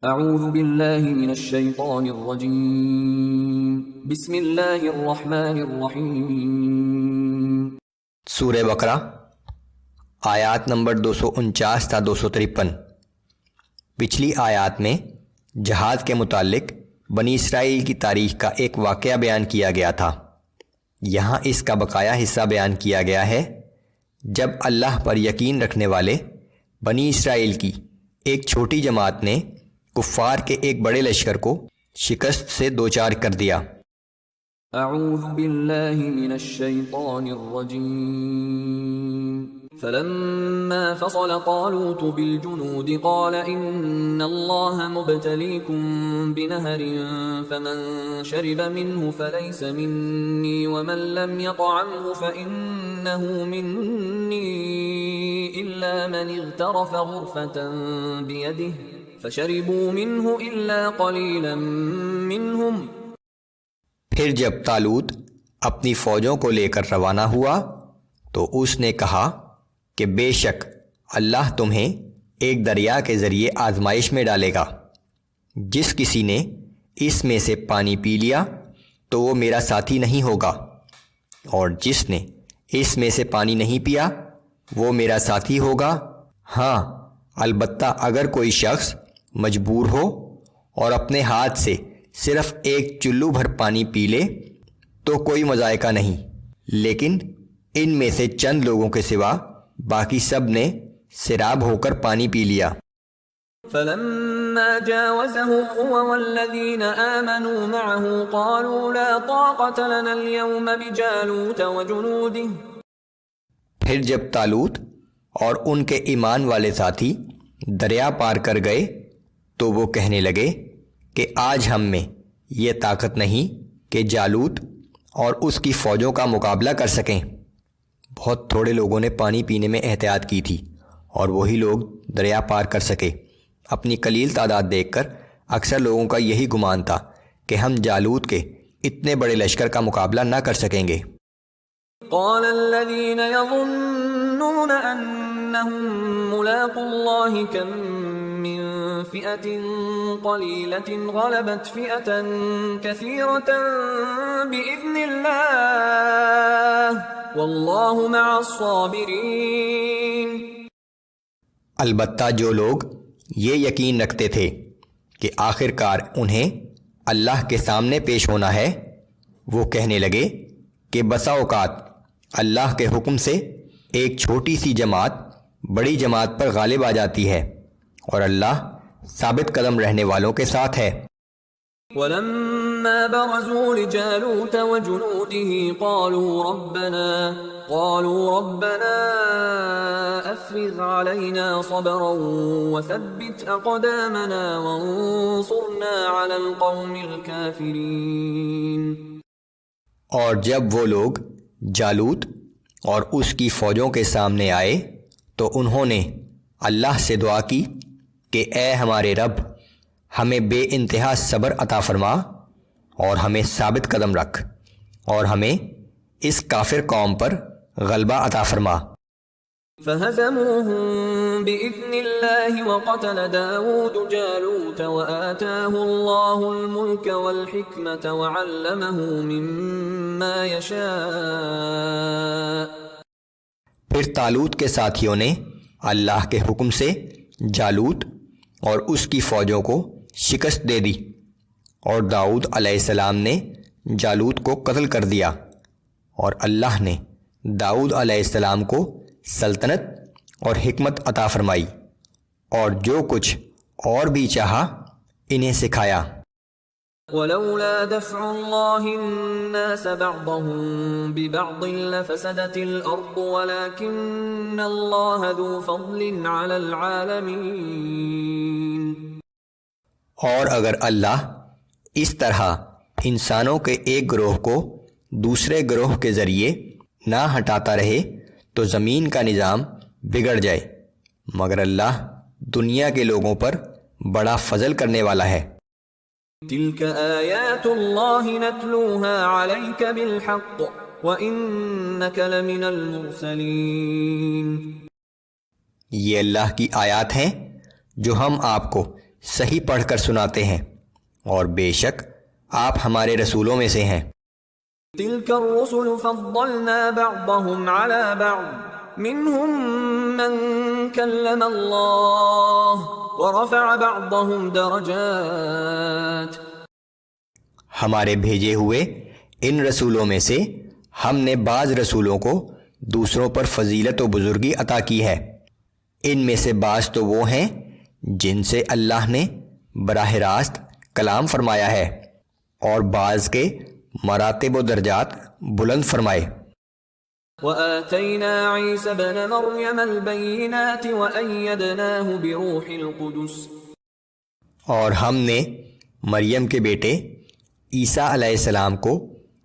اعوذ باللہ من الشیطان الرجیم بسم اللہ الرحمن الرحیم۔ سورہ بقرہ آیات نمبر 249 تا 253۔ پچھلی آیات میں جہاد کے متعلق بنی اسرائیل کی تاریخ کا ایک واقعہ بیان کیا گیا تھا۔ یہاں اس کا بقایا حصہ بیان کیا گیا ہے جب اللہ پر یقین رکھنے والے بنی اسرائیل کی ایک چھوٹی جماعت نے کفار کے ایک بڑے لشکر کو شکست سے دوچار کر دیا۔ اعوذ باللہ من الشیطان الرجیم۔ فلما فصل طالوت بالجنود قال ان اللہ مبتلیکم بنہر فمن شرب منہ فلیس منی ومن لم یطعمہ فإنہ منی الا من اغترف غرفة بیدہ فشربوا منہ الا قلیلا منہم۔ پھر جب طالوت اپنی فوجوں کو لے کر روانہ ہوا تو اس نے کہا کہ بے شک اللہ تمہیں ایک دریا کے ذریعے آزمائش میں ڈالے گا، جس کسی نے اس میں سے پانی پی لیا تو وہ میرا ساتھی نہیں ہوگا، اور جس نے اس میں سے پانی نہیں پیا وہ میرا ساتھی ہوگا۔ ہاں البتہ اگر کوئی شخص مجبور ہو اور اپنے ہاتھ سے صرف ایک چلو بھر پانی پی لے تو کوئی مذائقہ نہیں، لیکن ان میں سے چند لوگوں کے سوا باقی سب نے سیراب ہو کر پانی پی لیا۔ فلما جاوزه هو والذين آمنوا معه قالوا لا طاقة لنا اليوم بجالوت وجنوده۔ پھر جب طالوت اور ان کے ایمان والے ساتھی دریا پار کر گئے تو وہ کہنے لگے کہ آج ہم میں یہ طاقت نہیں کہ جالوت اور اس کی فوجوں کا مقابلہ کر سکیں۔ بہت تھوڑے لوگوں نے پانی پینے میں احتیاط کی تھی اور وہی لوگ دریا پار کر سکے۔ اپنی قلیل تعداد دیکھ کر اکثر لوگوں کا یہی گمان تھا کہ ہم جالوت کے اتنے بڑے لشکر کا مقابلہ نہ کر سکیں گے۔ قال الذين يظنون انهم ملاقو الله كم من فئة قليلة غلبت فئة كثيرة بإذن الله والله مع الصابرين۔ البتہ جو لوگ یہ یقین رکھتے تھے کہ آخر کار انہیں اللہ کے سامنے پیش ہونا ہے، وہ کہنے لگے کہ بسا اوقات اللہ کے حکم سے ایک چھوٹی سی جماعت بڑی جماعت پر غالب آ جاتی ہے، اور اللہ ثابت قدم رہنے والوں کے ساتھ ہے۔ وَلَمَّا بَرَزُوا لِجَالُوتَ وَجُنُودِهِ قَالُوا رَبَّنَا أَفْرِغْ عَلَيْنَا صَبْرًا وَثَبِّتْ أَقْدَامَنَا وَانصُرْنَا عَلَى الْقَوْمِ الْكَافِرِينَ۔ اور جب وہ لوگ جالوت اور اس کی فوجوں کے سامنے آئے تو انہوں نے اللہ سے دعا کی کہ اے ہمارے رب، ہمیں بے انتہا صبر عطا فرما اور ہمیں ثابت قدم رکھ اور ہمیں اس کافر قوم پر غلبہ عطا فرما۔ فَهَزَمُوهُم بِإِذْنِ اللَّهِ وَقَتَلَ دَاوُودُ جَالُوتَ وَآتَاهُ اللَّهُ الْمُلْكَ وَالْحِكْمَةَ وَعَلَّمَهُ مِمَّا يَشَاءُ۔ پھر طالوت کے ساتھیوں نے اللہ کے حکم سے جالوت اور اس کی فوجوں کو شکست دے دی، اور داؤد علیہ السلام نے جالوت کو قتل کر دیا، اور اللہ نے داؤد علیہ السلام کو سلطنت اور حکمت عطا فرمائی، اور جو کچھ اور بھی چاہا انہیں سکھایا۔ وَلَوْلَا دَفْعُ اللَّهِ النَّاسَ بَعْضَهُم بِبَعْضٍ لَفَسَدَتِ الْأَرْضُ وَلَكِنَّ اللَّهَ ذُو فَضْلٍ عَلَى الْعَالَمِينَ۔ اور اگر اللہ اس طرح انسانوں کے ایک گروہ کو دوسرے گروہ کے ذریعے نہ ہٹاتا رہے تو زمین کا نظام بگڑ جائے، مگر اللہ دنیا کے لوگوں پر بڑا فضل کرنے والا ہے۔ تِلْكَ آیات اللہ نتلوها علیک بالحق وَإِنَّكَ لَمِنَ الْمُرْسَلِينَ۔ یہ اللہ کی آیات ہیں جو ہم آپ کو صحیح پڑھ کر سناتے ہیں، اور بے شک آپ ہمارے رسولوں میں سے ہیں۔ تلك الرسل فضلنا بعضهم على بعض منهم من كلم الله ورفع بعضهم درجات۔ ہمارے بھیجے ہوئے ان رسولوں میں سے ہم نے بعض رسولوں کو دوسروں پر فضیلت و بزرگی عطا کی ہے۔ ان میں سے بعض تو وہ ہیں جن سے اللہ نے براہ راست کلام فرمایا ہے، اور بعض کے مراتب و درجات بلند فرمائے۔ وآتينا عيسى ابن مريم البينات وأيدناه بروح القدس۔ اور ہم نے مریم کے بیٹے عیسیٰ علیہ السلام کو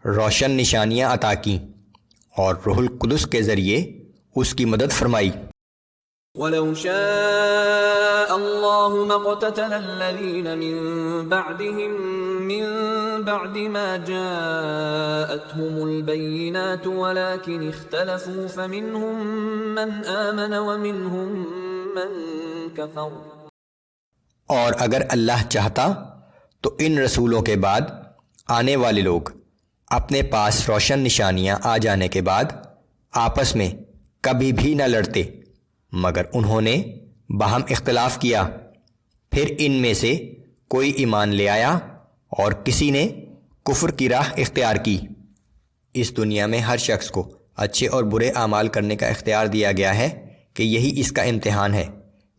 روشن نشانیاں عطا کیں، اور روح القدس کے ذریعے اس کی مدد فرمائی۔ وَلَوْ شَاءَ اللَّهُ مَا اقْتَتَلَ الَّذِينَ مِن بَعْدِهِم مِّن بَعْدِ مَا جَاءَتْهُمُ الْبَيِّنَاتُ وَلَكِنِ اخْتَلَفُوا فَمِنْهُم مَّنْ آمَنَ وَمِنْهُم مَّن كَفَرَ۔ اور اگر اللہ چاہتا تو ان رسولوں کے بعد آنے والے لوگ اپنے پاس روشن نشانیاں آ جانے کے بعد آپس میں کبھی بھی نہ لڑتے، مگر انہوں نے باہم اختلاف کیا، پھر ان میں سے کوئی ایمان لے آیا اور کسی نے کفر کی راہ اختیار کی۔ اس دنیا میں ہر شخص کو اچھے اور برے اعمال کرنے کا اختیار دیا گیا ہے کہ یہی اس کا امتحان ہے،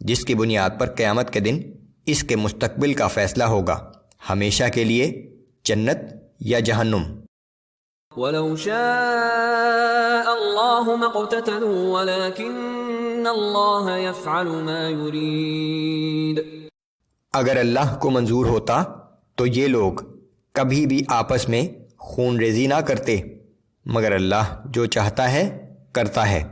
جس کی بنیاد پر قیامت کے دن اس کے مستقبل کا فیصلہ ہوگا، ہمیشہ کے لیے جنت یا جہنم۔ وَلَوْ شَاءَ اللَّهُ مَا اقْتَتَلُوا وَلَكِنَّ اللَّهَ يَفْعَلُ مَا يُرِيدُ۔ اگر اللہ کو منظور ہوتا تو یہ لوگ کبھی بھی آپس میں خون ریزی نہ کرتے، مگر اللہ جو چاہتا ہے کرتا ہے۔